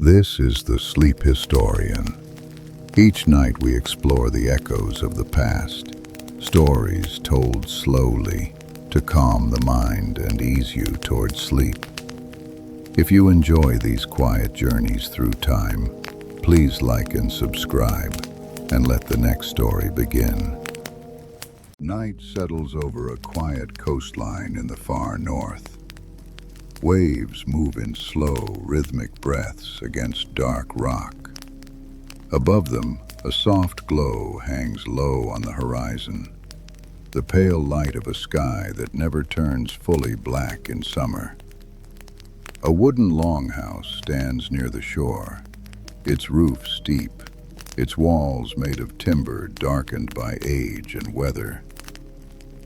This is the Sleep Historian. Each night we explore the echoes of the past, stories told slowly to calm the mind and ease you towards sleep. If you enjoy these quiet journeys through time, please like and subscribe, and let the next story begin. Night settles over a quiet coastline in the far north. Waves move in slow, rhythmic breaths against dark rock. Above them, a soft glow hangs low on the horizon, the pale light of a sky that never turns fully black in summer. A wooden longhouse stands near the shore, its roof steep, its walls made of timber darkened by age and weather.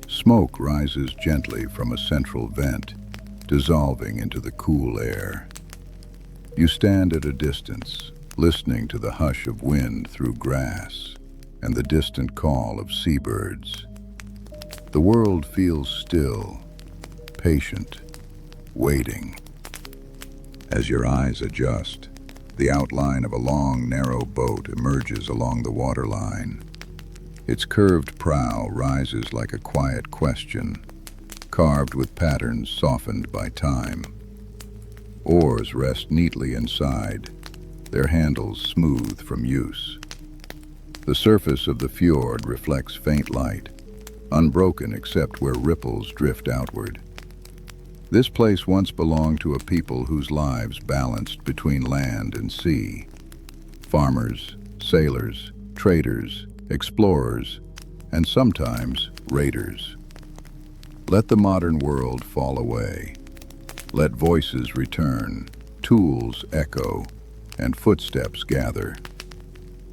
Smoke rises gently from a central vent, dissolving into the cool air. You stand at a distance, listening to the hush of wind through grass and the distant call of seabirds. The world feels still, patient, waiting. As your eyes adjust, the outline of a long, narrow boat emerges along the waterline. Its curved prow rises like a quiet question, carved with patterns softened by time. Oars rest neatly inside, their handles smooth from use. The surface of the fjord reflects faint light, unbroken except where ripples drift outward. This place once belonged to a people whose lives balanced between land and sea. Farmers, sailors, traders, explorers, and sometimes raiders. Let the modern world fall away. Let voices return, tools echo, and footsteps gather.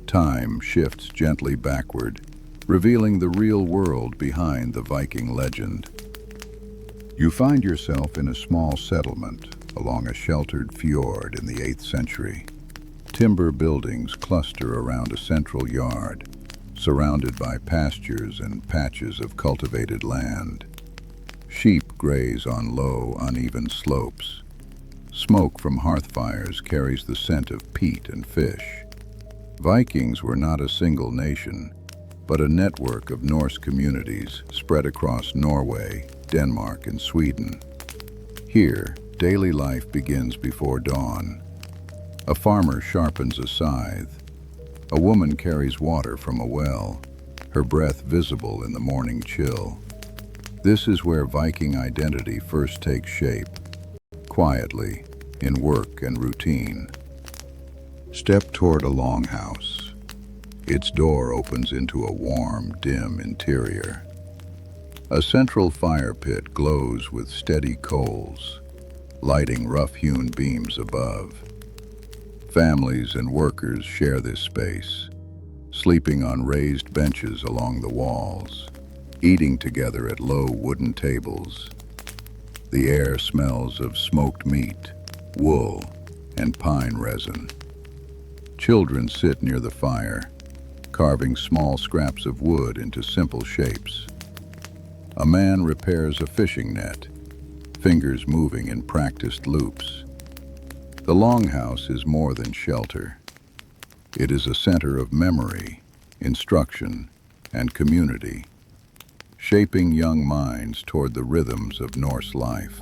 Time shifts gently backward, revealing the real world behind the Viking legend. You find yourself in a small settlement along a sheltered fjord in the 8th century. Timber buildings cluster around a central yard, surrounded by pastures and patches of cultivated land. Sheep graze on low, uneven slopes. Smoke from hearth fires carries the scent of peat and fish. Vikings were not a single nation, but a network of Norse communities spread across Norway, Denmark, and Sweden. Here, daily life begins before dawn. A farmer sharpens a scythe. A woman carries water from a well, her breath visible in the morning chill. This is where Viking identity first takes shape, quietly, in work and routine. Step toward a longhouse. Its door opens into a warm, dim interior. A central fire pit glows with steady coals, lighting rough-hewn beams above. Families and workers share this space, sleeping on raised benches along the walls, eating together at low wooden tables. The air smells of smoked meat, wool, and pine resin. Children sit near the fire, carving small scraps of wood into simple shapes. A man repairs a fishing net, fingers moving in practiced loops. The longhouse is more than shelter. It is a center of memory, instruction, and community, shaping young minds toward the rhythms of Norse life.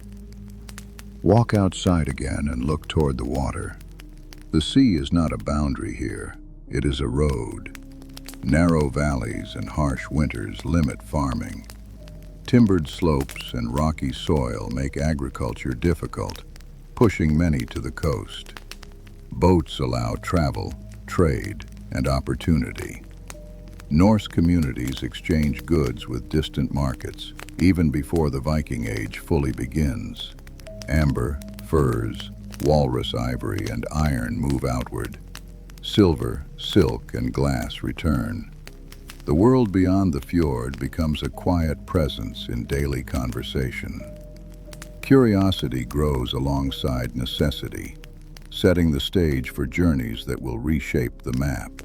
Walk outside again and look toward the water. The sea is not a boundary here, it is a road. Narrow valleys and harsh winters limit farming. Timbered slopes and rocky soil make agriculture difficult, pushing many to the coast. Boats allow travel, trade, and opportunity. Norse communities exchange goods with distant markets, even before the Viking Age fully begins. Amber, furs, walrus ivory, and iron move outward. Silver, silk, and glass return. The world beyond the fjord becomes a quiet presence in daily conversation. Curiosity grows alongside necessity, setting the stage for journeys that will reshape the map.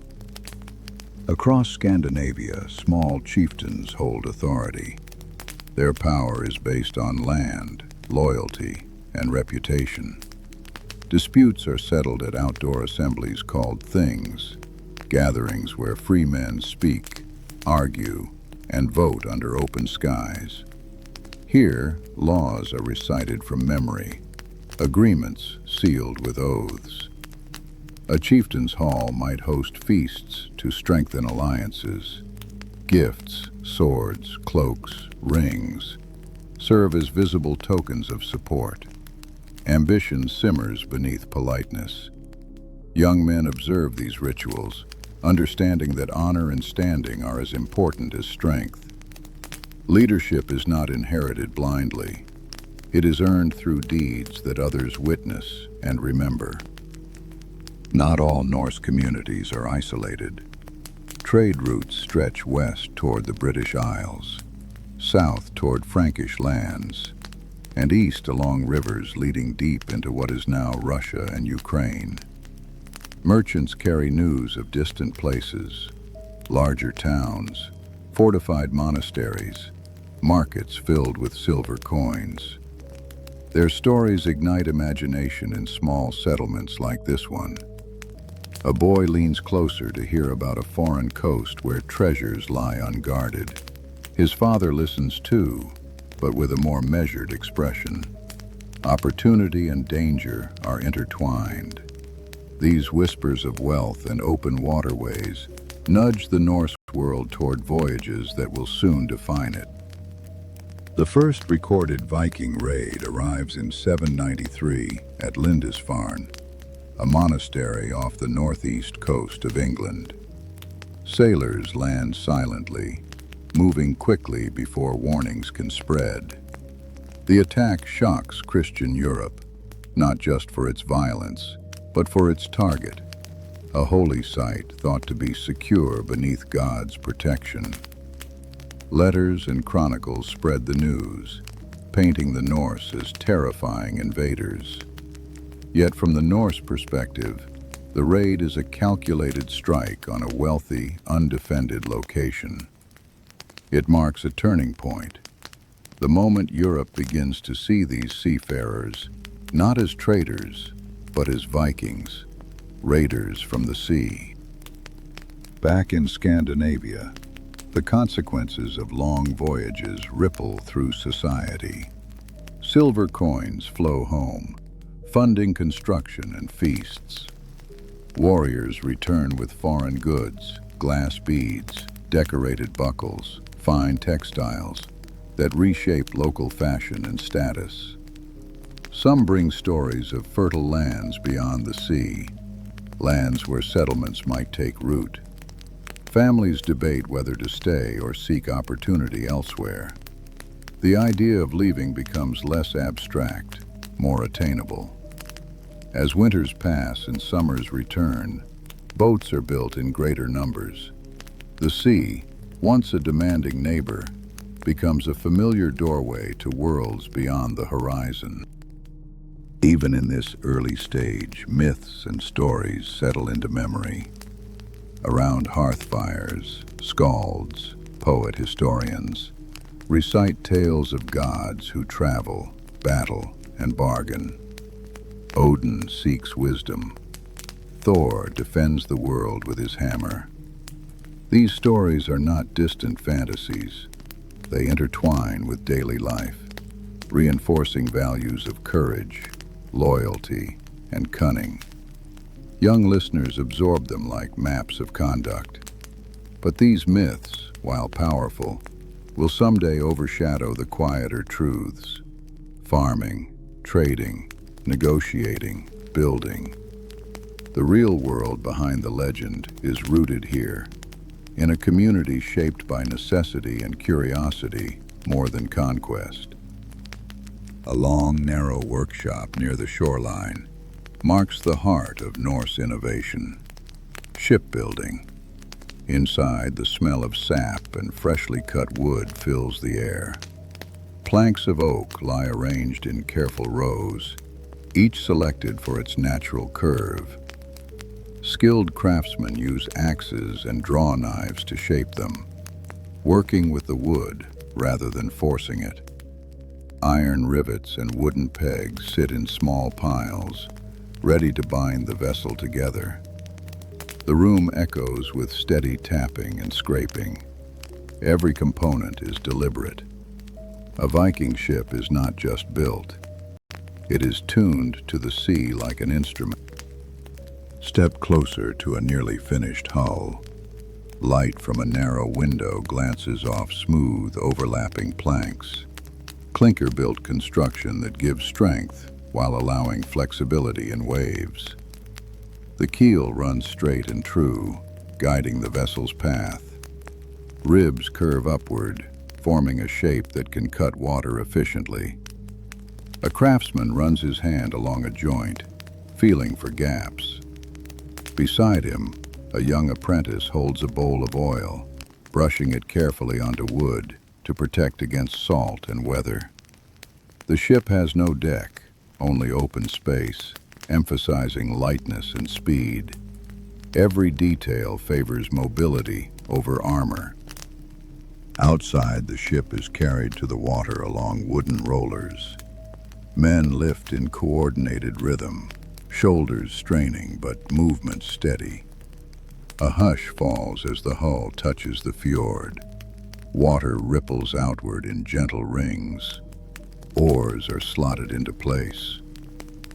Across Scandinavia, small chieftains hold authority. Their power is based on land, loyalty, and reputation. Disputes are settled at outdoor assemblies called things, gatherings where free men speak, argue, and vote under open skies. Here, laws are recited from memory, agreements sealed with oaths. A chieftain's hall might host feasts to strengthen alliances. Gifts, swords, cloaks, rings serve as visible tokens of support. Ambition simmers beneath politeness. Young men observe these rituals, understanding that honor and standing are as important as strength. Leadership is not inherited blindly. It is earned through deeds that others witness and remember. Not all Norse communities are isolated. Trade routes stretch west toward the British Isles, south toward Frankish lands, and east along rivers leading deep into what is now Russia and Ukraine. Merchants carry news of distant places, larger towns, fortified monasteries, markets filled with silver coins. Their stories ignite imagination in small settlements like this one. A boy leans closer to hear about a foreign coast where treasures lie unguarded. His father listens too, but with a more measured expression. Opportunity and danger are intertwined. These whispers of wealth and open waterways nudge the Norse world toward voyages that will soon define it. The first recorded Viking raid arrives in 793 at Lindisfarne, a monastery off the northeast coast of England. Sailors land silently, moving quickly before warnings can spread. The attack shocks Christian Europe, not just for its violence, but for its target, a holy site thought to be secure beneath God's protection. Letters and chronicles spread the news, painting the Norse as terrifying invaders. Yet from the Norse perspective, the raid is a calculated strike on a wealthy, undefended location. It marks a turning point, the moment Europe begins to see these seafarers not as traders, but as Vikings, raiders from the sea. Back in Scandinavia, the consequences of long voyages ripple through society. Silver coins flow home, funding construction and feasts. Warriors return with foreign goods, glass beads, decorated buckles, fine textiles that reshape local fashion and status. Some bring stories of fertile lands beyond the sea, lands where settlements might take root. Families debate whether to stay or seek opportunity elsewhere. The idea of leaving becomes less abstract, more attainable. As winters pass and summers return, boats are built in greater numbers. The sea, once a demanding neighbor, becomes a familiar doorway to worlds beyond the horizon. Even in this early stage, myths and stories settle into memory. Around hearth fires, skalds, poet historians, recite tales of gods who travel, battle, and bargain. Odin seeks wisdom. Thor defends the world with his hammer. These stories are not distant fantasies. They intertwine with daily life, reinforcing values of courage, loyalty, and cunning. Young listeners absorb them like maps of conduct. But these myths, while powerful, will someday overshadow the quieter truths. Farming, trading, negotiating, building. The real world behind the legend is rooted here, in a community shaped by necessity and curiosity more than conquest. A long, narrow workshop near the shoreline marks the heart of Norse innovation. Shipbuilding. Inside, the smell of sap and freshly cut wood fills the air. Planks of oak lie arranged in careful rows, each selected for its natural curve. Skilled craftsmen use axes and draw knives to shape them, working with the wood rather than forcing it. Iron rivets and wooden pegs sit in small piles, ready to bind the vessel together. The room echoes with steady tapping and scraping. Every component is deliberate. A Viking ship is not just built. It is tuned to the sea like an instrument. Step closer to a nearly finished hull. Light from a narrow window glances off smooth, overlapping planks. Clinker-built construction that gives strength while allowing flexibility in waves. The keel runs straight and true, guiding the vessel's path. Ribs curve upward, forming a shape that can cut water efficiently. A craftsman runs his hand along a joint, feeling for gaps. Beside him, a young apprentice holds a bowl of oil, brushing it carefully onto wood to protect against salt and weather. The ship has no deck, only open space, emphasizing lightness and speed. Every detail favors mobility over armor. Outside, the ship is carried to the water along wooden rollers. Men lift in coordinated rhythm, shoulders straining but movement steady. A hush falls as the hull touches the fjord. Water ripples outward in gentle rings. Oars are slotted into place.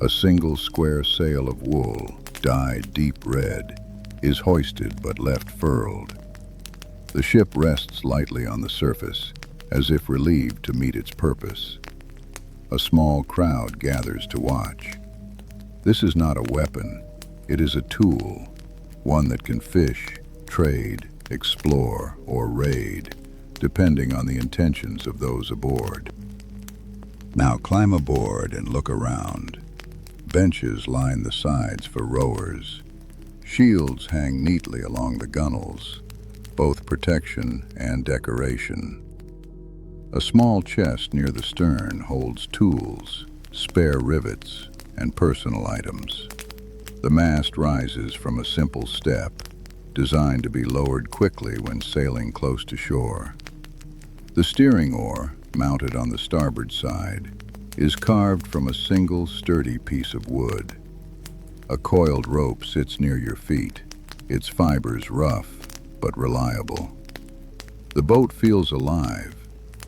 A single square sail of wool, dyed deep red, is hoisted but left furled. The ship rests lightly on the surface, as if relieved to meet its purpose. A small crowd gathers to watch. This is not a weapon, it is a tool, one that can fish, trade, explore, or raid, depending on the intentions of those aboard. Now climb aboard and look around. Benches line the sides for rowers. Shields hang neatly along the gunwales, both protection and decoration. A small chest near the stern holds tools, spare rivets, and personal items. The mast rises from a simple step, designed to be lowered quickly when sailing close to shore. The steering oar, mounted on the starboard side, is carved from a single sturdy piece of wood. A coiled rope sits near your feet, its fibers rough but reliable. The boat feels alive,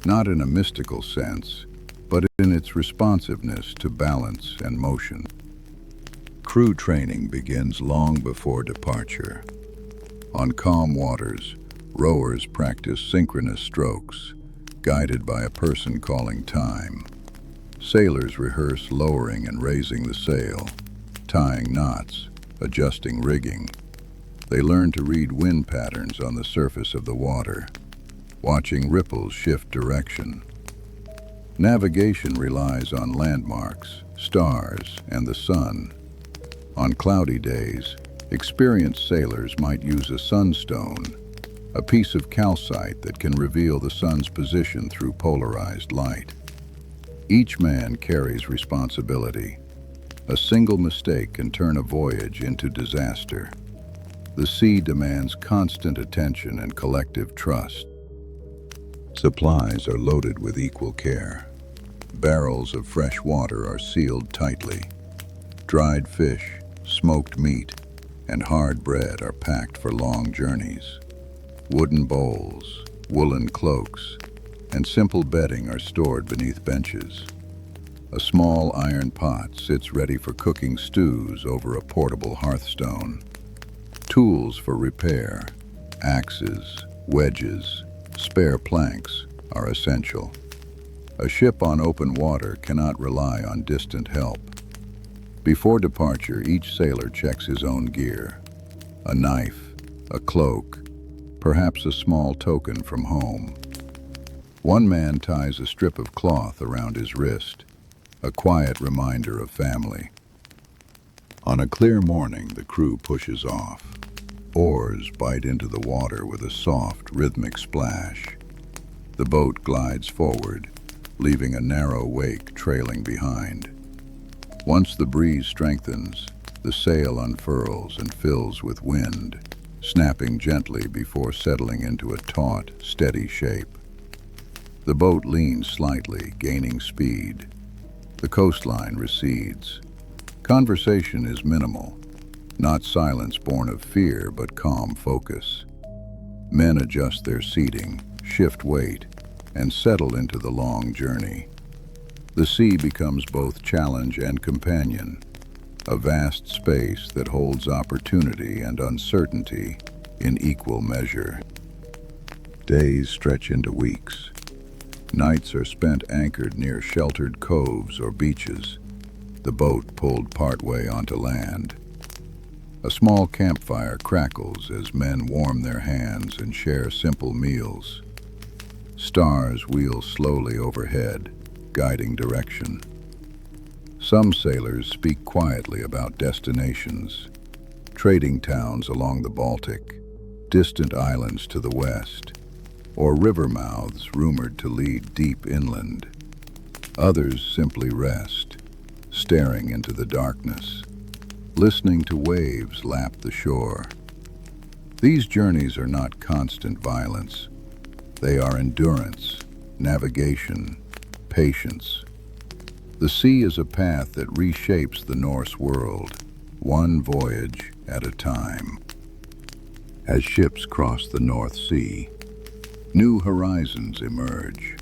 not in a mystical sense, but in its responsiveness to balance and motion. Crew training begins long before departure. On calm waters, rowers practice synchronous strokes, guided by a person calling time. Sailors rehearse lowering and raising the sail, tying knots, adjusting rigging. They learn to read wind patterns on the surface of the water, watching ripples shift direction. Navigation relies on landmarks, stars, and the sun. On cloudy days, experienced sailors might use a sunstone, a piece of calcite that can reveal the sun's position through polarized light. Each man carries responsibility. A single mistake can turn a voyage into disaster. The sea demands constant attention and collective trust. Supplies are loaded with equal care. Barrels of fresh water are sealed tightly. Dried fish, smoked meat, and hard bread are packed for long journeys. Wooden bowls, woolen cloaks, and simple bedding are stored beneath benches. A small iron pot sits ready for cooking stews over a portable hearthstone. Tools for repair, axes, wedges, spare planks are essential. A ship on open water cannot rely on distant help. Before departure, each sailor checks his own gear. A knife, a cloak, perhaps a small token from home. One man ties a strip of cloth around his wrist, a quiet reminder of family. On a clear morning, the crew pushes off. Oars bite into the water with a soft, rhythmic splash. The boat glides forward, leaving a narrow wake trailing behind. Once the breeze strengthens, the sail unfurls and fills with wind, snapping gently before settling into a taut, steady shape. The boat leans slightly, gaining speed. The coastline recedes. Conversation is minimal, not silence born of fear, but calm focus. Men adjust their seating, shift weight, and settle into the long journey. The sea becomes both challenge and companion, a vast space that holds opportunity and uncertainty in equal measure. Days stretch into weeks. Nights are spent anchored near sheltered coves or beaches, the boat pulled partway onto land. A small campfire crackles as men warm their hands and share simple meals. Stars wheel slowly overhead, guiding direction. Some sailors speak quietly about destinations, trading towns along the Baltic, distant islands to the west, or river mouths rumored to lead deep inland. Others simply rest, staring into the darkness, listening to waves lap the shore. These journeys are not constant violence. They are endurance, navigation, patience. The sea is a path that reshapes the Norse world, one voyage at a time. As ships cross the North Sea, new horizons emerge.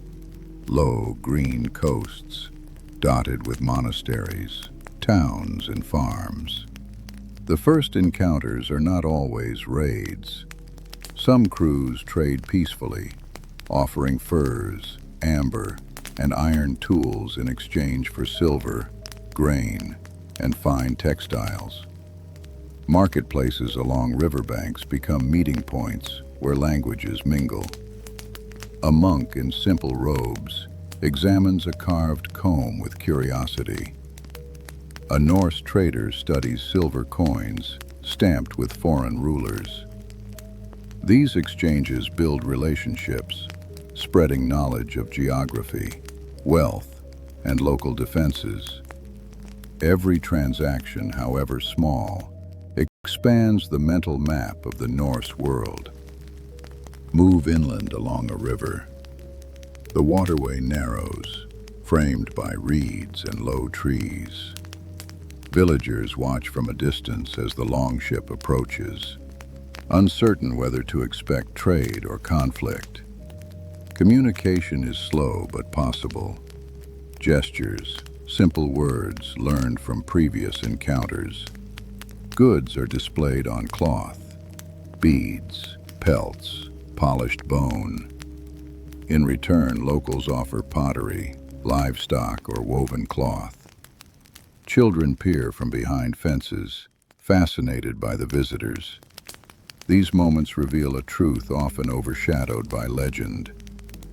Low, green coasts, dotted with monasteries, towns, and farms. The first encounters are not always raids. Some crews trade peacefully, offering furs, amber, and iron tools in exchange for silver, grain, and fine textiles. Marketplaces along riverbanks become meeting points where languages mingle. A monk in simple robes examines a carved comb with curiosity. A Norse trader studies silver coins stamped with foreign rulers. These exchanges build relationships, spreading knowledge of geography, wealth, and local defenses. Every transaction, however small, expands the mental map of the Norse world. Move inland along a river. The waterway narrows, framed by reeds and low trees. Villagers watch from a distance as the longship approaches, uncertain whether to expect trade or conflict. Communication is slow but possible. Gestures, simple words learned from previous encounters. Goods are displayed on cloth, beads, pelts, polished bone. In return, locals offer pottery, livestock, or woven cloth. Children peer from behind fences, fascinated by the visitors. These moments reveal a truth often overshadowed by legend.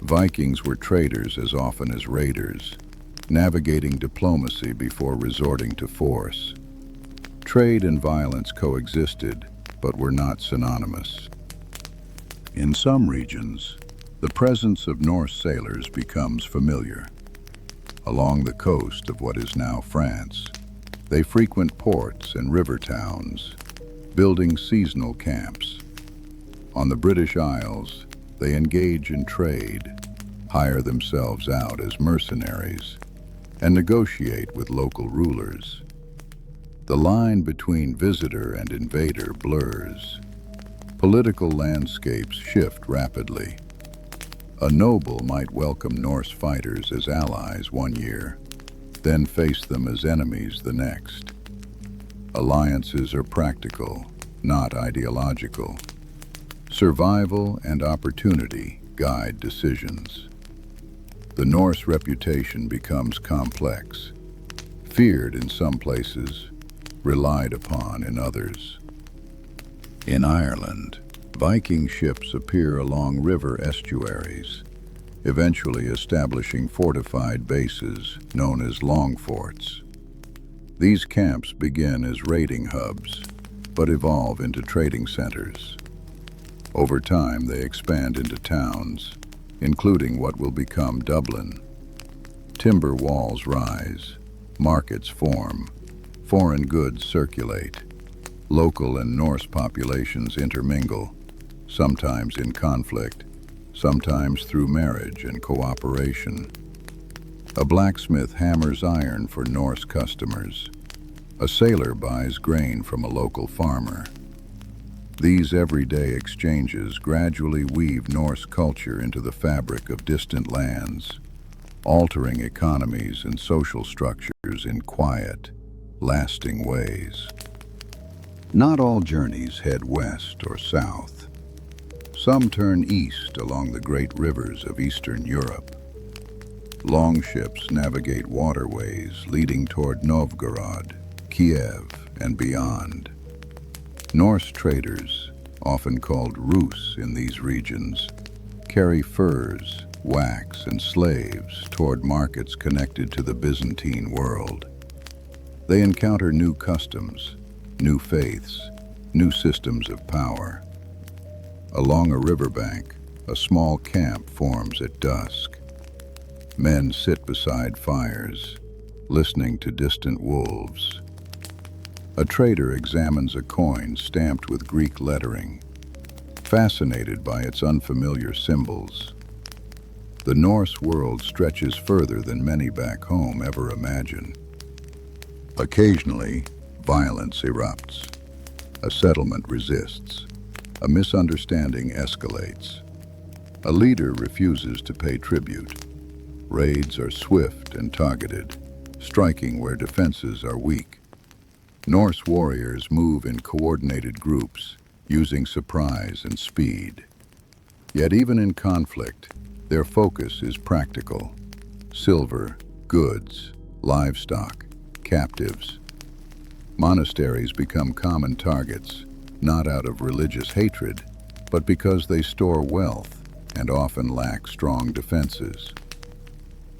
Vikings were traders as often as raiders, navigating diplomacy before resorting to force. Trade and violence coexisted, but were not synonymous. In some regions, the presence of Norse sailors becomes familiar. Along the coast of what is now France, they frequent ports and river towns, building seasonal camps. On the British Isles, they engage in trade, hire themselves out as mercenaries, and negotiate with local rulers. The line between visitor and invader blurs. Political landscapes shift rapidly. A noble might welcome Norse fighters as allies one year, then face them as enemies the next. Alliances are practical, not ideological. Survival and opportunity guide decisions. The Norse reputation becomes complex, feared in some places, relied upon in others. In Ireland, Viking ships appear along river estuaries, eventually establishing fortified bases known as long forts. These camps begin as raiding hubs, but evolve into trading centers. Over time, they expand into towns, including what will become Dublin. Timber walls rise, markets form, foreign goods circulate. Local and Norse populations intermingle, sometimes in conflict, sometimes through marriage and cooperation. A blacksmith hammers iron for Norse customers. A sailor buys grain from a local farmer. These everyday exchanges gradually weave Norse culture into the fabric of distant lands, altering economies and social structures in quiet, lasting ways. Not all journeys head west or south. Some turn east along the great rivers of Eastern Europe. Long ships navigate waterways leading toward Novgorod, Kiev, and beyond. Norse traders, often called Rus in these regions, carry furs, wax, and slaves toward markets connected to the Byzantine world. They encounter new customs, new faiths, new systems of power. Along a riverbank, a small camp forms at dusk. Men sit beside fires, listening to distant wolves. A trader examines a coin stamped with Greek lettering, fascinated by its unfamiliar symbols. The Norse world stretches further than many back home ever imagine. Occasionally, violence erupts. A settlement resists. A misunderstanding escalates. A leader refuses to pay tribute. Raids are swift and targeted, striking where defenses are weak. Norse warriors move in coordinated groups, using surprise and speed. Yet even in conflict, their focus is practical. Silver, goods, livestock, captives. Monasteries become common targets, not out of religious hatred, but because they store wealth and often lack strong defenses.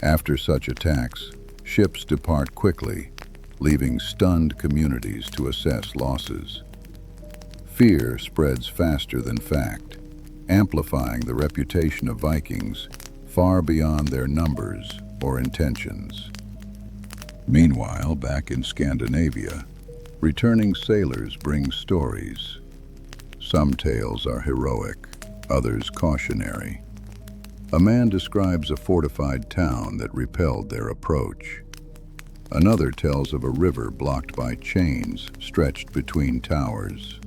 After such attacks, ships depart quickly, leaving stunned communities to assess losses. Fear spreads faster than fact, amplifying the reputation of Vikings far beyond their numbers or intentions. Meanwhile, back in Scandinavia, returning sailors bring stories. Some tales are heroic, others cautionary. A man describes a fortified town that repelled their approach. Another tells of a river blocked by chains stretched between towers.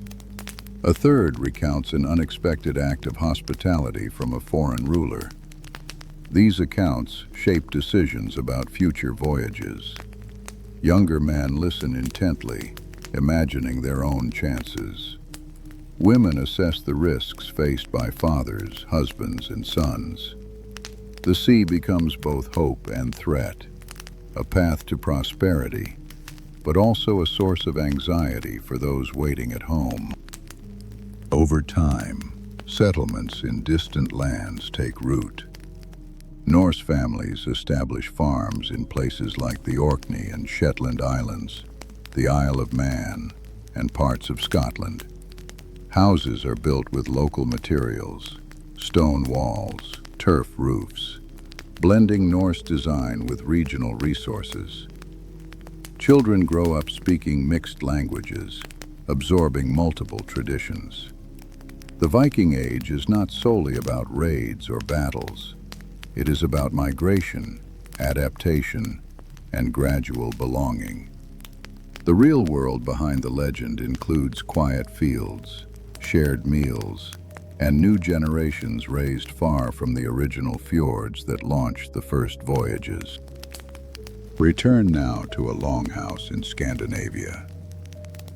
A third recounts an unexpected act of hospitality from a foreign ruler. These accounts shape decisions about future voyages. Younger men listen intently, imagining their own chances. Women assess the risks faced by fathers, husbands, and sons. The sea becomes both hope and threat, a path to prosperity, but also a source of anxiety for those waiting at home. Over time, settlements in distant lands take root. Norse families establish farms in places like the Orkney and Shetland Islands, the Isle of Man, and parts of Scotland. Houses are built with local materials, stone walls, turf roofs, blending Norse design with regional resources. Children grow up speaking mixed languages, absorbing multiple traditions. The Viking Age is not solely about raids or battles. It is about migration, adaptation, and gradual belonging. The real world behind the legend includes quiet fields, shared meals, and new generations raised far from the original fjords that launched the first voyages. Return now to a longhouse in Scandinavia.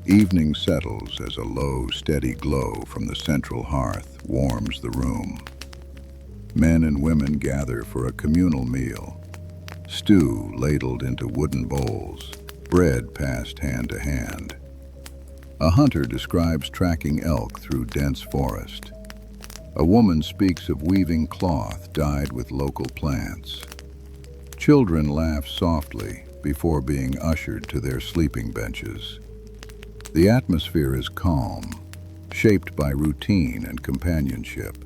Evening settles as a low, steady glow from the central hearth warms the room. Men and women gather for a communal meal, stew ladled into wooden bowls, bread passed hand to hand. A hunter describes tracking elk through dense forest. A woman speaks of weaving cloth dyed with local plants. Children laugh softly before being ushered to their sleeping benches. The atmosphere is calm, shaped by routine and companionship.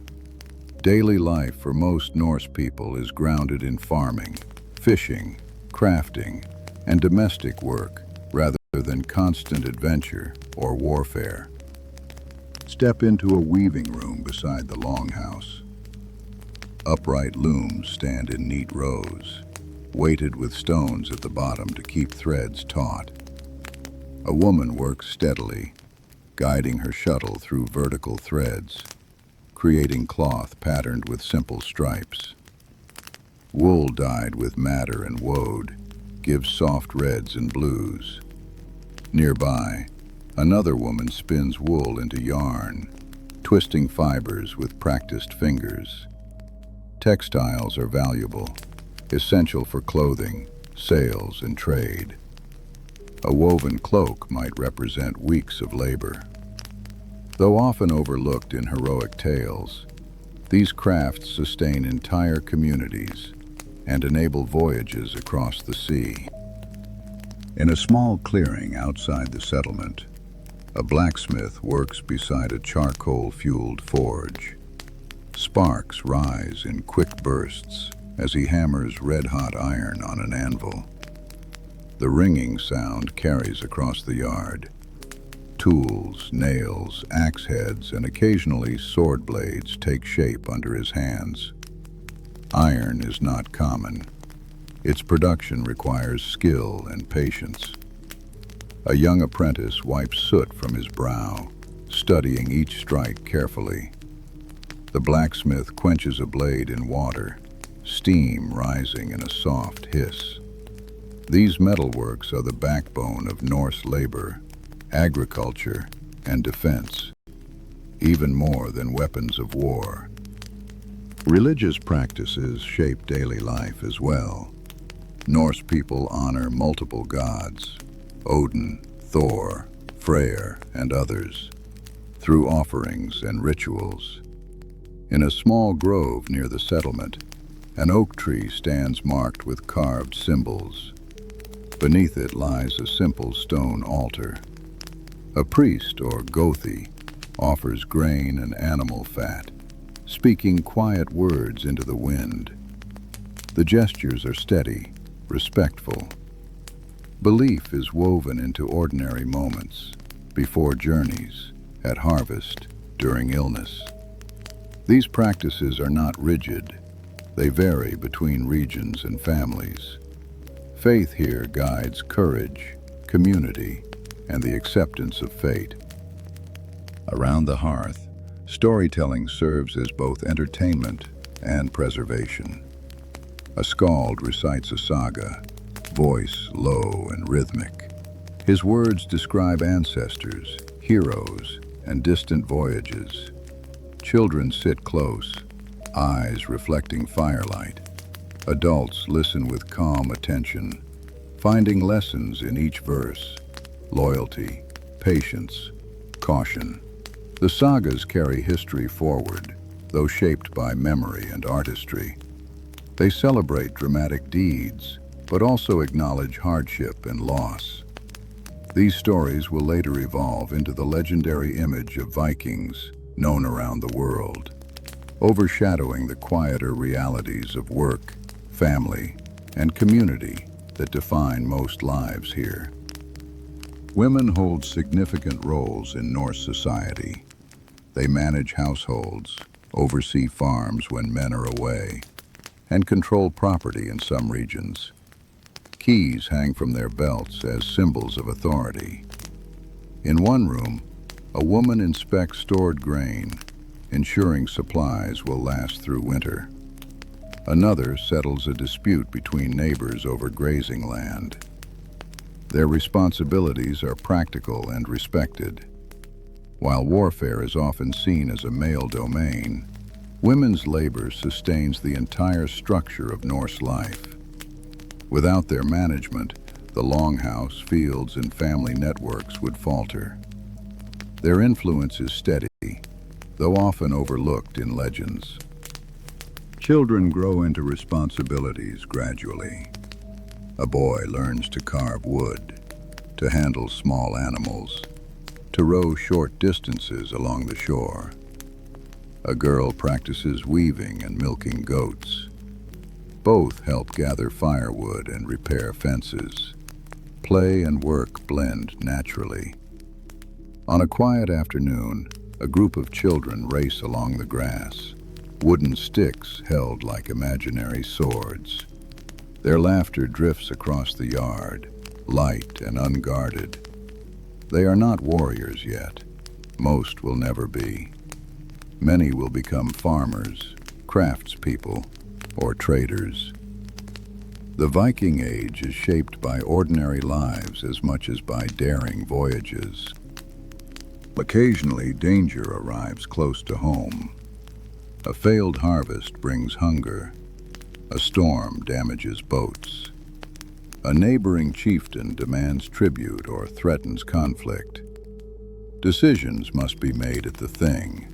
Daily life for most Norse people is grounded in farming, fishing, crafting, and domestic work rather than constant adventure or warfare. Step into a weaving room beside the longhouse. Upright looms stand in neat rows, weighted with stones at the bottom to keep threads taut. A woman works steadily, guiding her shuttle through vertical threads, creating cloth patterned with simple stripes. Wool dyed with madder and woad gives soft reds and blues. Nearby, another woman spins wool into yarn, twisting fibers with practiced fingers. Textiles are valuable, essential for clothing, sales, and trade. A woven cloak might represent weeks of labor. Though often overlooked in heroic tales, these crafts sustain entire communities and enable voyages across the sea. In a small clearing outside the settlement, a blacksmith works beside a charcoal-fueled forge. Sparks rise in quick bursts as he hammers red-hot iron on an anvil. The ringing sound carries across the yard. Tools, nails, axe heads, and occasionally sword blades take shape under his hands. Iron is not common. Its production requires skill and patience. A young apprentice wipes soot from his brow, studying each strike carefully. The blacksmith quenches a blade in water, steam rising in a soft hiss. These metalworks are the backbone of Norse labor, agriculture, and defense, even more than weapons of war. Religious practices shape daily life as well. Norse people honor multiple gods, Odin, Thor, Freyr, and others, through offerings and rituals. In a small grove near the settlement, an oak tree stands marked with carved symbols. Beneath it lies a simple stone altar. A priest, or gothi, offers grain and animal fat, speaking quiet words into the wind. The gestures are steady, respectful. Belief is woven into ordinary moments, before journeys, at harvest, during illness. These practices are not rigid. They vary between regions and families. Faith here guides courage, community, and the acceptance of fate. Around the hearth, storytelling serves as both entertainment and preservation. A skald recites a saga, voice low and rhythmic. His words describe ancestors, heroes, and distant voyages. Children sit close, eyes reflecting firelight. Adults listen with calm attention, finding lessons in each verse: loyalty, patience, caution. The sagas carry history forward, though shaped by memory and artistry. They celebrate dramatic deeds, but also acknowledge hardship and loss. These stories will later evolve into the legendary image of Vikings, known around the world, overshadowing the quieter realities of work, family, and community that define most lives here. Women hold significant roles in Norse society. They manage households, oversee farms when men are away, and control property in some regions. Keys hang from their belts as symbols of authority. In one room, a woman inspects stored grain, ensuring supplies will last through winter. Another settles a dispute between neighbors over grazing land. Their responsibilities are practical and respected. While warfare is often seen as a male domain, women's labor sustains the entire structure of Norse life. Without their management, the longhouse, fields, and family networks would falter. Their influence is steady, though often overlooked in legends. Children grow into responsibilities gradually. A boy learns to carve wood, to handle small animals, to row short distances along the shore. A girl practices weaving and milking goats. Both help gather firewood and repair fences. Play and work blend naturally. On a quiet afternoon, a group of children race along the grass, wooden sticks held like imaginary swords. Their laughter drifts across the yard, light and unguarded. They are not warriors yet. Most will never be. Many will become farmers, craftspeople, or traders. The Viking Age is shaped by ordinary lives as much as by daring voyages. Occasionally, danger arrives close to home. A failed harvest brings hunger. A storm damages boats. A neighboring chieftain demands tribute or threatens conflict. Decisions must be made at the Thing,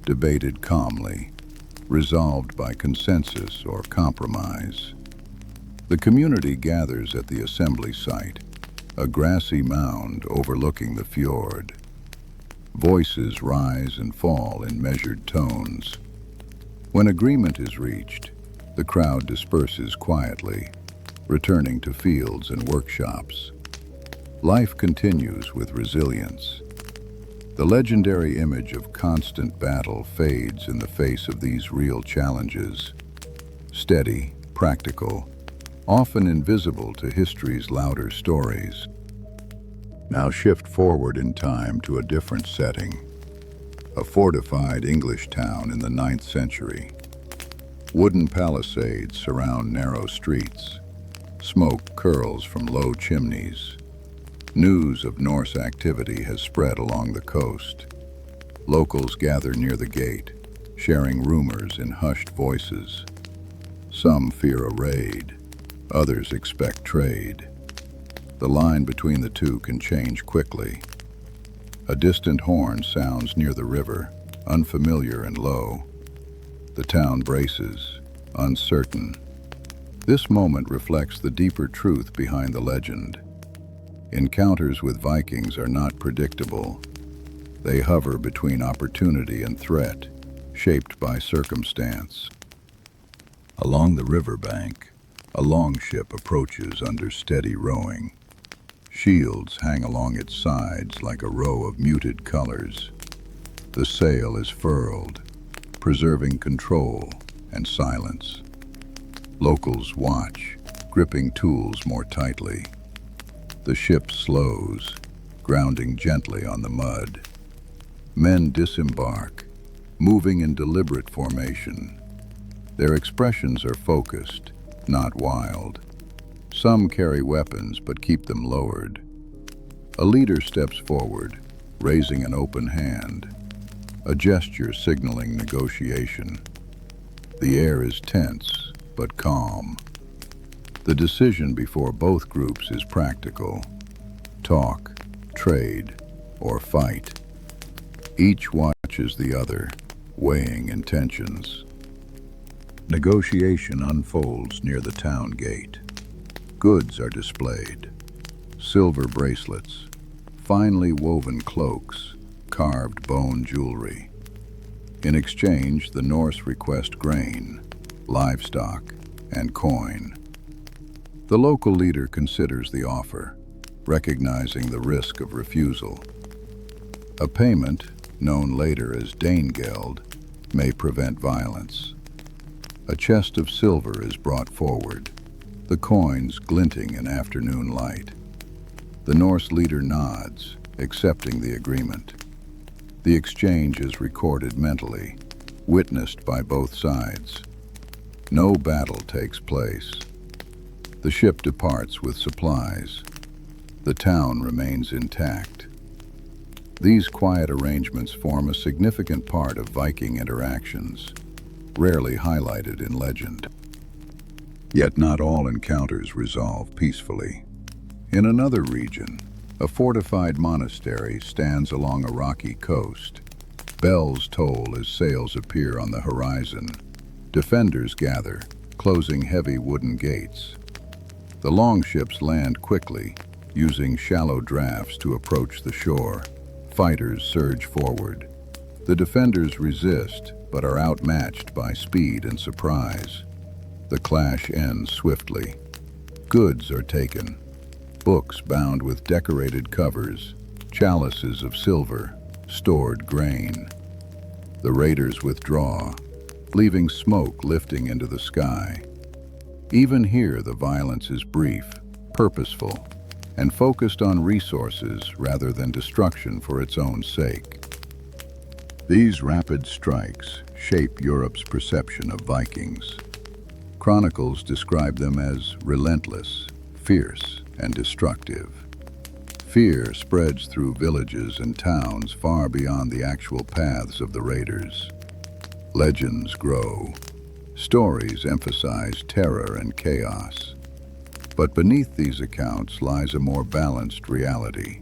debated calmly, resolved by consensus or compromise. The community gathers at the assembly site, a grassy mound overlooking the fjord. Voices rise and fall in measured tones. When agreement is reached, the crowd disperses quietly, returning to fields and workshops. Life continues with resilience. The legendary image of constant battle fades in the face of these real challenges. Steady, practical, often invisible to history's louder stories. Now shift forward in time to a different setting. A fortified English town in the 9th century. Wooden palisades surround narrow streets. Smoke curls from low chimneys. News of Norse activity has spread along the coast. Locals gather near the gate, sharing rumors in hushed voices. Some fear a raid, others expect trade. The line between the two can change quickly. A distant horn sounds near the river, unfamiliar and low. The town braces, uncertain. This moment reflects the deeper truth behind the legend. Encounters with Vikings are not predictable. They hover between opportunity and threat, shaped by circumstance. Along the riverbank, a longship approaches under steady rowing. Shields hang along its sides like a row of muted colors. The sail is furled, preserving control and silence. Locals watch, gripping tools more tightly. The ship slows, grounding gently on the mud. Men disembark, moving in deliberate formation. Their expressions are focused, not wild. Some carry weapons but keep them lowered. A leader steps forward, raising an open hand, a gesture signaling negotiation. The air is tense but calm. The decision before both groups is practical. Talk, trade, or fight. Each watches the other, weighing intentions. Negotiation unfolds near the town gate. Goods are displayed. Silver bracelets, finely woven cloaks, carved bone jewelry. In exchange, the Norse request grain, livestock, and coin. The local leader considers the offer, recognizing the risk of refusal. A payment, known later as Danegeld, may prevent violence. A chest of silver is brought forward, the coins glinting in afternoon light. The Norse leader nods, accepting the agreement. The exchange is recorded mentally, witnessed by both sides. No battle takes place. The ship departs with supplies. The town remains intact. These quiet arrangements form a significant part of Viking interactions, rarely highlighted in legend. Yet not all encounters resolve peacefully. In another region, a fortified monastery stands along a rocky coast. Bells toll as sails appear on the horizon. Defenders gather, closing heavy wooden gates. The longships land quickly, using shallow drafts to approach the shore. Fighters surge forward. The defenders resist, but are outmatched by speed and surprise. The clash ends swiftly. Goods are taken. Books bound with decorated covers, chalices of silver, stored grain. The raiders withdraw, leaving smoke lifting into the sky. Even here, the violence is brief, purposeful. and focused on resources rather than destruction for its own sake. These rapid strikes shape Europe's perception of Vikings. Chronicles describe them as relentless, fierce, and destructive. Fear spreads through villages and towns far beyond the actual paths of the raiders. Legends grow. Stories emphasize terror and chaos. But beneath these accounts lies a more balanced reality.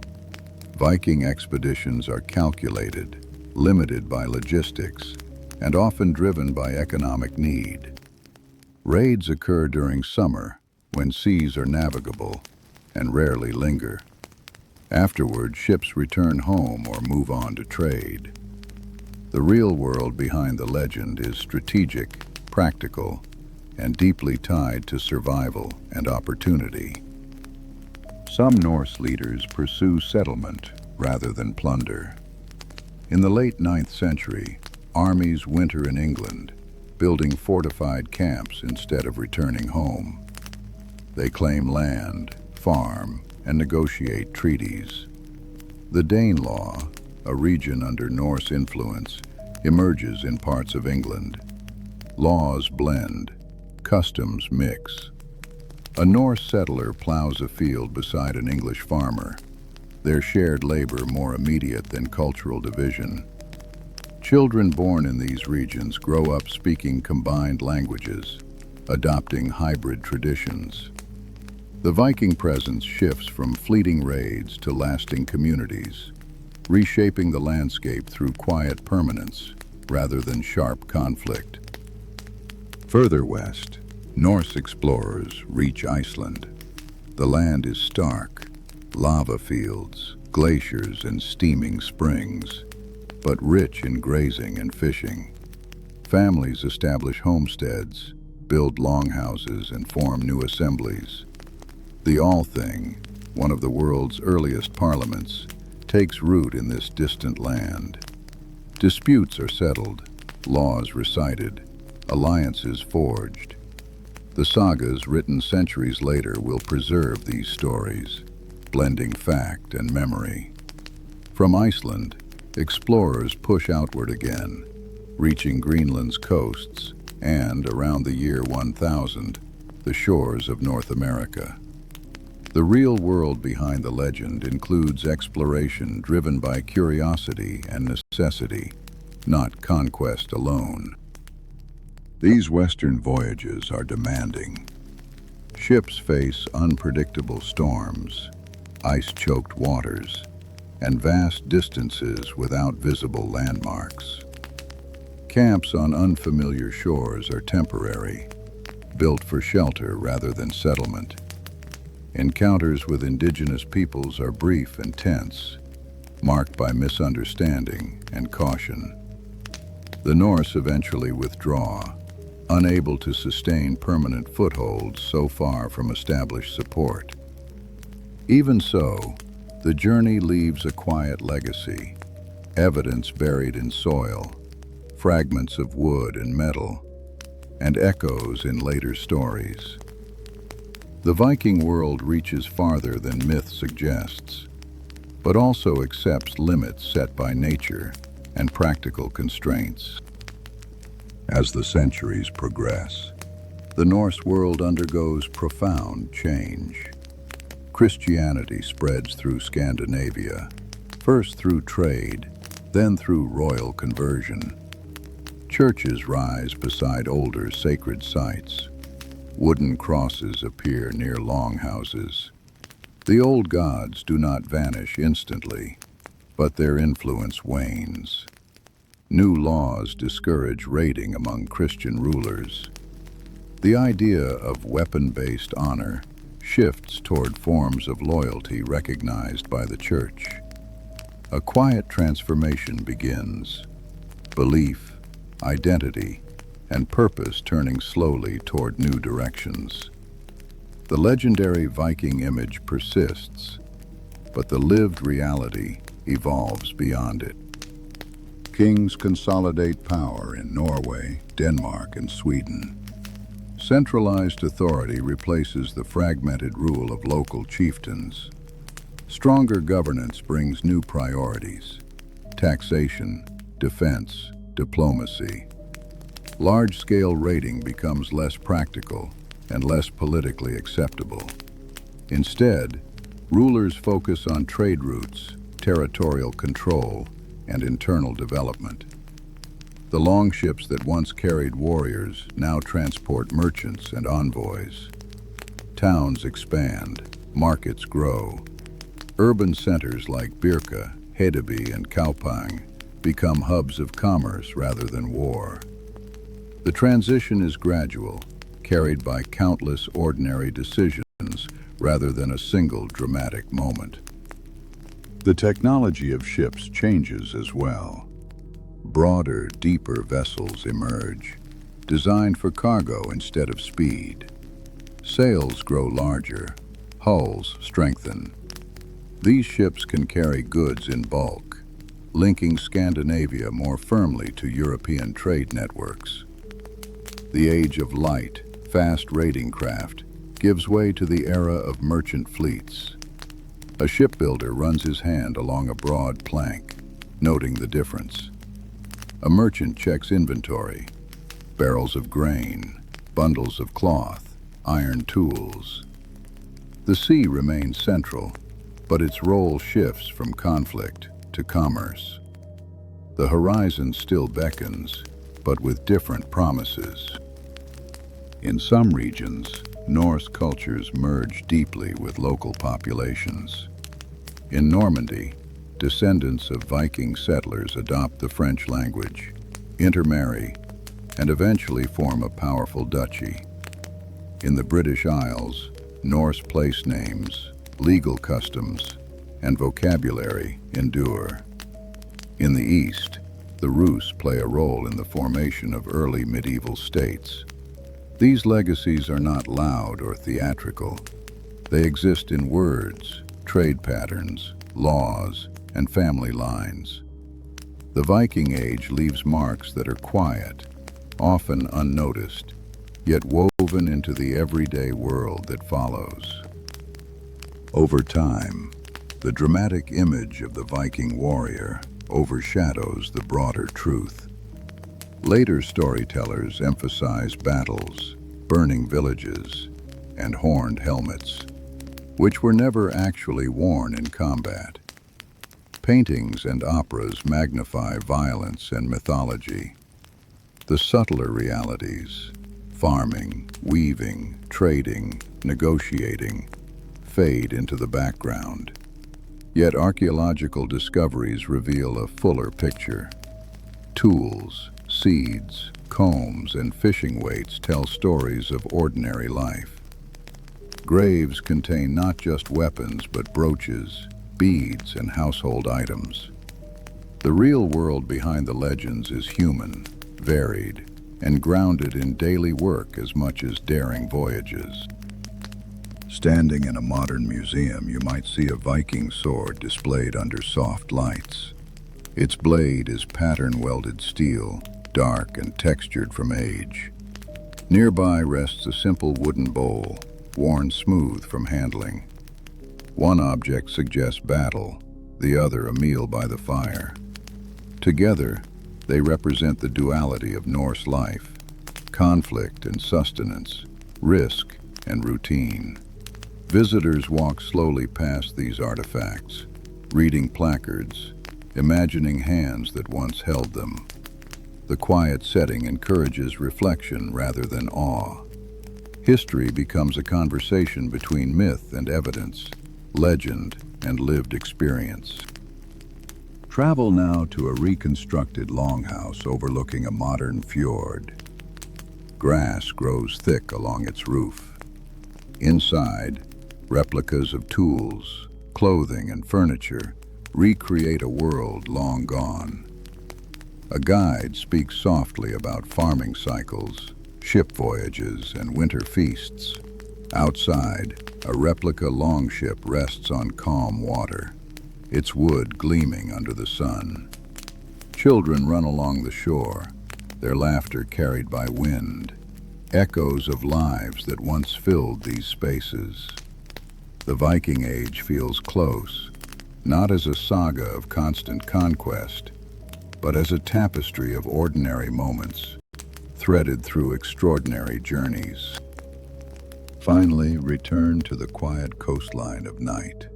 Viking expeditions are calculated, limited by logistics, and often driven by economic need. Raids occur during summer, when seas are navigable, and rarely linger. Afterward, ships return home or move on to trade. The real world behind the legend is strategic, practical, and deeply tied to survival and opportunity. Some Norse leaders pursue settlement rather than plunder. In the late 9th century, armies winter in England, building fortified camps instead of returning home. They claim land, farm, and negotiate treaties. The Danelaw, a region under Norse influence, emerges in parts of England. Laws blend, customs mix. A Norse settler plows a field beside an English farmer, their shared labor more immediate than cultural division. Children born in these regions grow up speaking combined languages, adopting hybrid traditions. The Viking presence shifts from fleeting raids to lasting communities, reshaping the landscape through quiet permanence rather than sharp conflict. Further west, Norse explorers reach Iceland. The land is stark, lava fields, glaciers, and steaming springs, but rich in grazing and fishing. Families establish homesteads, build longhouses, and form new assemblies. The Althing, one of the world's earliest parliaments, takes root in this distant land. Disputes are settled, laws recited, alliances forged. The sagas written centuries later will preserve these stories, blending fact and memory. From Iceland, explorers push outward again, reaching Greenland's coasts and, around the year 1000, the shores of North America. The real world behind the legend includes exploration driven by curiosity and necessity, not conquest alone. These western voyages are demanding. Ships face unpredictable storms, ice-choked waters, and vast distances without visible landmarks. Camps on unfamiliar shores are temporary, built for shelter rather than settlement. Encounters with indigenous peoples are brief and tense, marked by misunderstanding and caution. The Norse eventually withdraw, unable to sustain permanent footholds so far from established support. Even so, the journey leaves a quiet legacy, evidence buried in soil, fragments of wood and metal, and echoes in later stories. The Viking world reaches farther than myth suggests, but also accepts limits set by nature and practical constraints. As the centuries progress, the Norse world undergoes profound change. Christianity spreads through Scandinavia, first through trade, then through royal conversion. Churches rise beside older sacred sites. Wooden crosses appear near longhouses. The old gods do not vanish instantly, but their influence wanes. New laws discourage raiding among Christian rulers. The idea of weapon-based honor shifts toward forms of loyalty recognized by the Church. A quiet transformation begins. Belief, identity, and purpose turning slowly toward new directions. The legendary Viking image persists, but the lived reality evolves beyond it. Kings consolidate power in Norway, Denmark, and Sweden. Centralized authority replaces the fragmented rule of local chieftains. Stronger governance brings new priorities: taxation, defense, diplomacy. Large-scale raiding becomes less practical and less politically acceptable. Instead, rulers focus on trade routes, territorial control, and internal development. The longships that once carried warriors now transport merchants and envoys. Towns expand, markets grow. Urban centers like Birka, Hedeby, and Kaupang become hubs of commerce rather than war. The transition is gradual, carried by countless ordinary decisions rather than a single dramatic moment. The technology of ships changes as well. Broader, deeper vessels emerge, designed for cargo instead of speed. Sails grow larger, hulls strengthen. These ships can carry goods in bulk, linking Scandinavia more firmly to European trade networks. The age of light, fast raiding craft gives way to the era of merchant fleets. A shipbuilder runs his hand along a broad plank, noting the difference. A merchant checks inventory: barrels of grain, bundles of cloth, iron tools. The sea remains central, but its role shifts from conflict to commerce. The horizon still beckons, but with different promises. In some regions, Norse cultures merge deeply with local populations. In Normandy, descendants of Viking settlers adopt the French language, intermarry, and eventually form a powerful duchy. In the British Isles, Norse place names, legal customs, and vocabulary endure. In the East, the Rus play a role in the formation of early medieval states. These legacies are not loud or theatrical. They exist in words, trade patterns, laws, and family lines. The Viking Age leaves marks that are quiet, often unnoticed, yet woven into the everyday world that follows. Over time, the dramatic image of the Viking warrior overshadows the broader truth. Later storytellers emphasize battles, burning villages, and horned helmets, which were never actually worn in combat. Paintings and operas magnify violence and mythology. The subtler realities, farming, weaving, trading, negotiating, fade into the background. Yet archaeological discoveries reveal a fuller picture. Tools, seeds, combs, and fishing weights tell stories of ordinary life. Graves contain not just weapons but brooches, beads, and household items. The real world behind the legends is human, varied, and grounded in daily work as much as daring voyages. Standing in a modern museum, you might see a Viking sword displayed under soft lights. Its blade is pattern-welded steel, dark and textured from age. Nearby rests a simple wooden bowl, worn smooth from handling. One object suggests battle, the other a meal by the fire. Together, they represent the duality of Norse life: conflict and sustenance, risk and routine. Visitors walk slowly past these artifacts, reading placards, imagining hands that once held them. The quiet setting encourages reflection rather than awe. History becomes a conversation between myth and evidence, legend and lived experience. Travel now to a reconstructed longhouse overlooking a modern fjord. Grass grows thick along its roof. Inside, replicas of tools, clothing, and furniture recreate a world long gone. A guide speaks softly about farming cycles, ship voyages, and winter feasts. Outside, a replica longship rests on calm water, its wood gleaming under the sun. Children run along the shore, their laughter carried by wind, echoes of lives that once filled these spaces. The Viking Age feels close, not as a saga of constant conquest, but as a tapestry of ordinary moments, threaded through extraordinary journeys. Finally, return to the quiet coastline of night.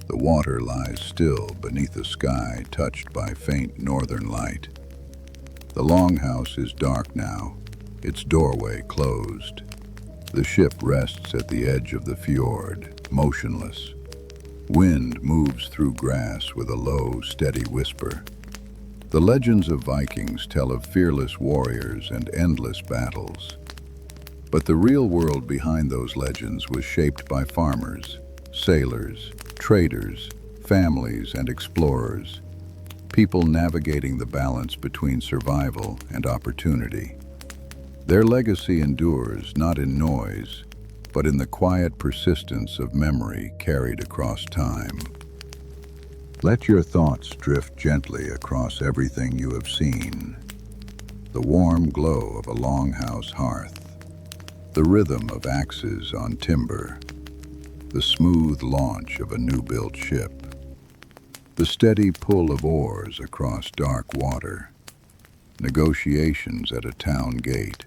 The water lies still beneath a sky touched by faint northern light. The longhouse is dark now, its doorway closed. The ship rests at the edge of the fjord, motionless. Wind moves through grass with a low, steady whisper. The legends of Vikings tell of fearless warriors and endless battles. But the real world behind those legends was shaped by farmers, sailors, traders, families, and explorers, people navigating the balance between survival and opportunity. Their legacy endures not in noise, but in the quiet persistence of memory carried across time. Let your thoughts drift gently across everything you have seen. The warm glow of a longhouse hearth, the rhythm of axes on timber, the smooth launch of a new-built ship, the steady pull of oars across dark water, negotiations at a town gate,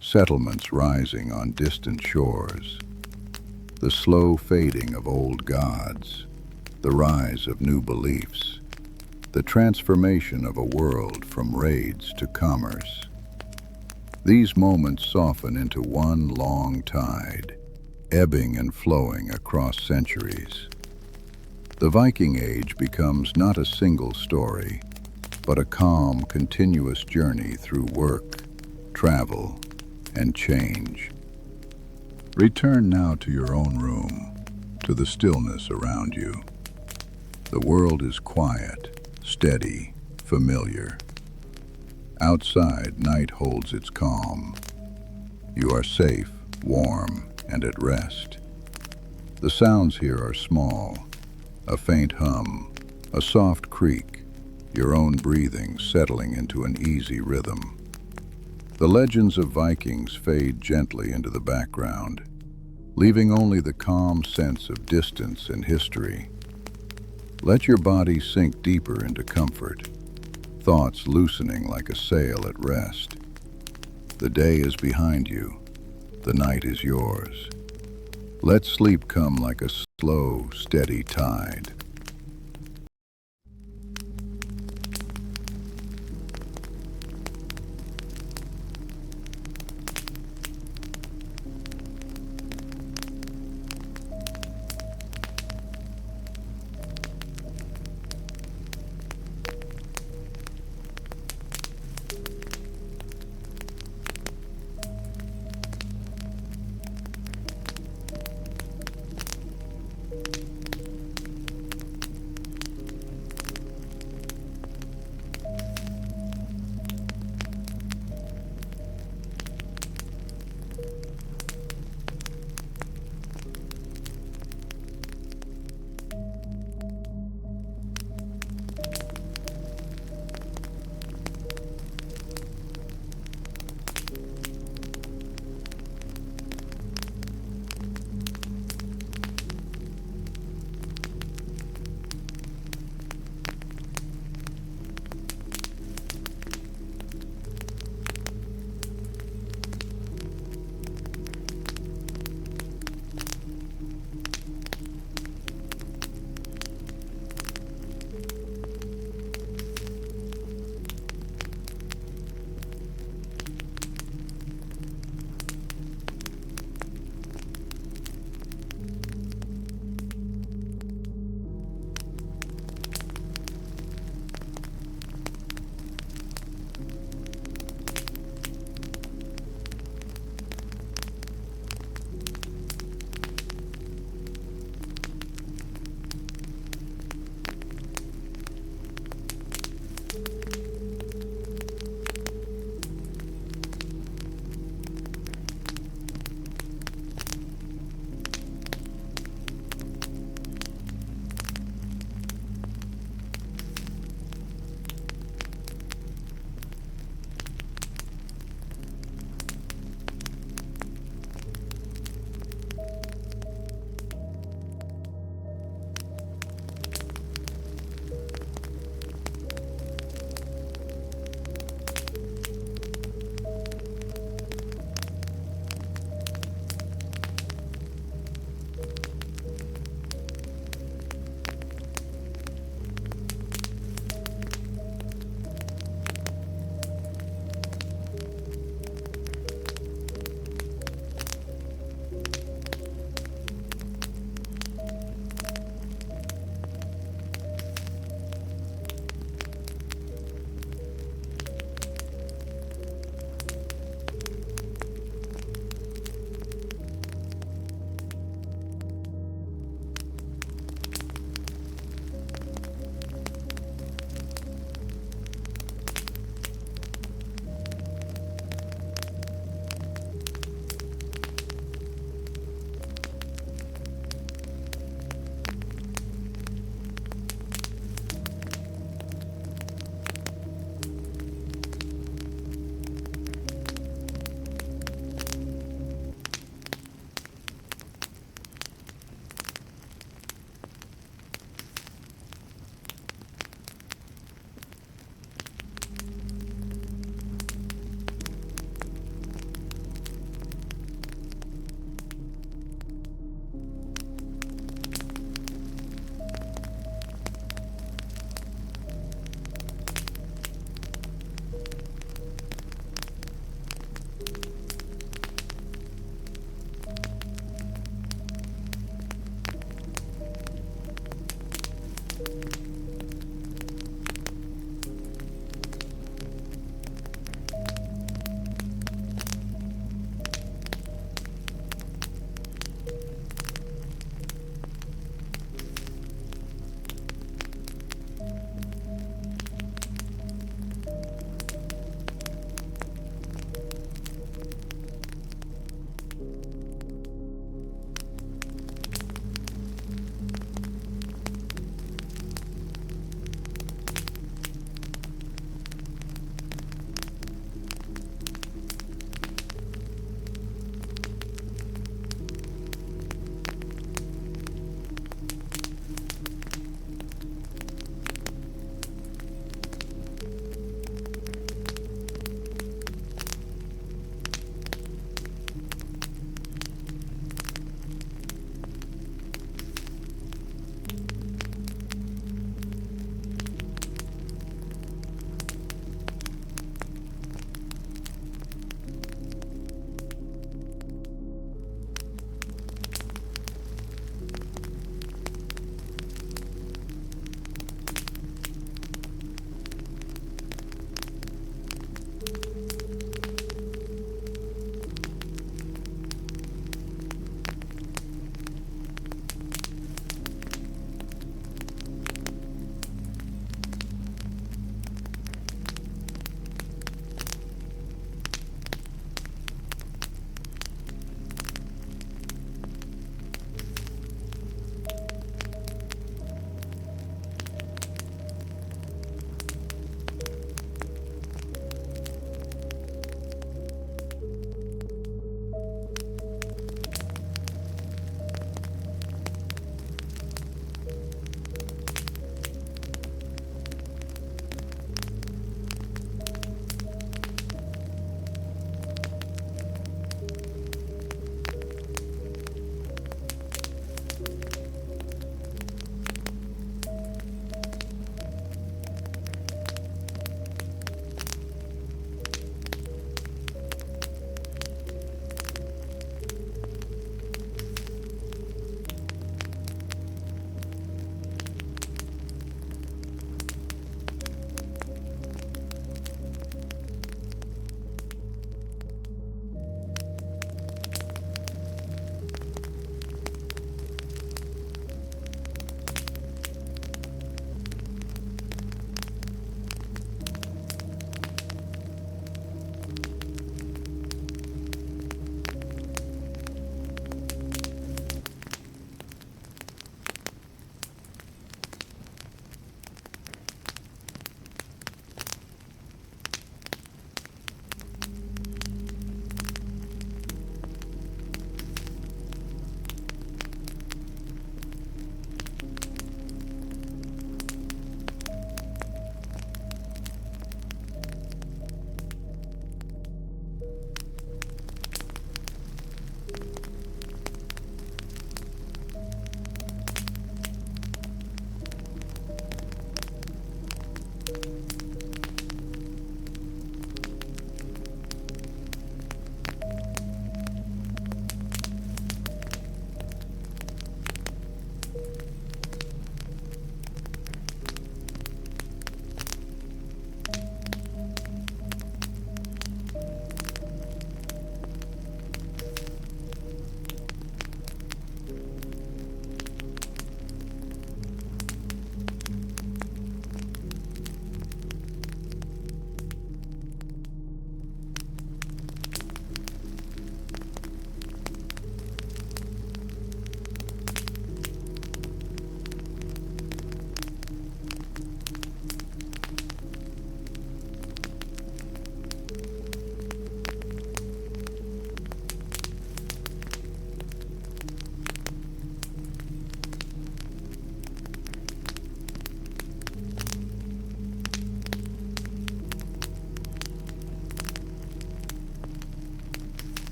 settlements rising on distant shores, the slow fading of old gods, the rise of new beliefs, the transformation of a world from raids to commerce. These moments soften into one long tide, ebbing and flowing across centuries. The Viking Age becomes not a single story, but a calm, continuous journey through work, travel, and change. Return now to your own room, to the stillness around you. The world is quiet, steady, familiar. Outside, night holds its calm. You are safe, warm, and at rest. The sounds here are small, a faint hum, a soft creak, your own breathing settling into an easy rhythm. The legends of Vikings fade gently into the background, leaving only the calm sense of distance and history. Let your body sink deeper into comfort, thoughts loosening like a sail at rest. The day is behind you, the night is yours. Let sleep come like a slow, steady tide.